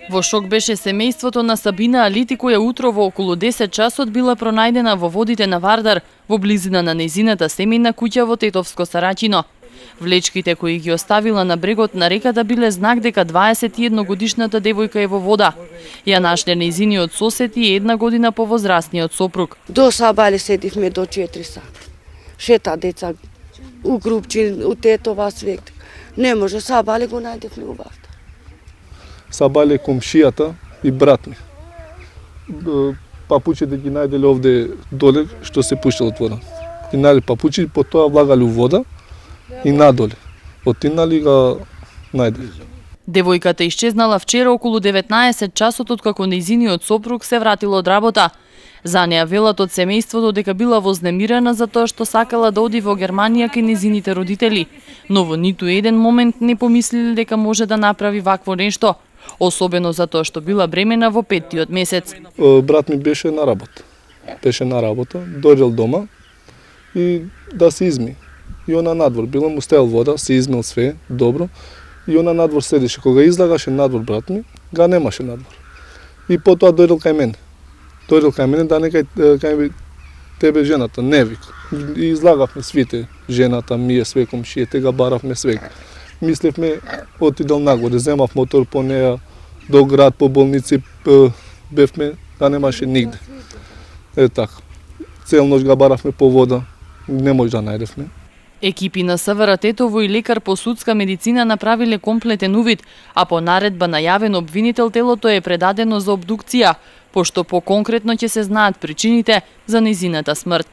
Во шок беше семејството на Сабина Алити, која утро во околу 10 часот била пронајдена во водите на Вардар, во близина на нејзината семејна куќа во Тетовско Сарачино. Влечките кои ги оставила на брегот на реката биле знак дека 21-годишната девојка е во вода. Ја нашле нејзиниот сосед и 1 година повозрасниот сопруг. До сабале седивме до 4 сата. Шета деца у групчи, у Тетова свек. Не може, сабале го најдевме убавта. Сабале комшијата и брат ми. Папучите ги најделе овде доле што се пуштал од вода. Ги најделе папучи, потоа влагале у вода и надоле. Отинали га најделе. Девојката исчезнала вчера околу 19 часот откако нејзиниот сопруг се вратил од работа. За неа велат од семејството дека била вознемирена за тоа што сакала да оди во Германија кај нејзините родители, но во ниту еден момент не помислиле дека може да направи вакво нешто, особено за тоа што била бремена во 5-тиот месец. Брат ми беше на работа. Дојдел дома и да се изми. И она надвор била, му стел вода, се измил све, добро. И она надвор седеше. Кога излагаше надвор брат ми, га немаше надвор. И потоа дојдел кај мене. Да не кај тебе жената, не вика. И излагавме свите, жената, мие, све комшијете, га баравме све. Мислевме, отидел нагоре, земав мотор по неја, до град, по болници, бевме, да немаше нигде. Така. Цел ноќ га баравме по вода, не може да најдевме. Екипи на СВР Тетово и лекар по судска медицина направиле комплетен увид, а по наредба на јавен обвинител телото е предадено за обдукција, пошто по конкретно ќе се знаат причините за нејзината смрт.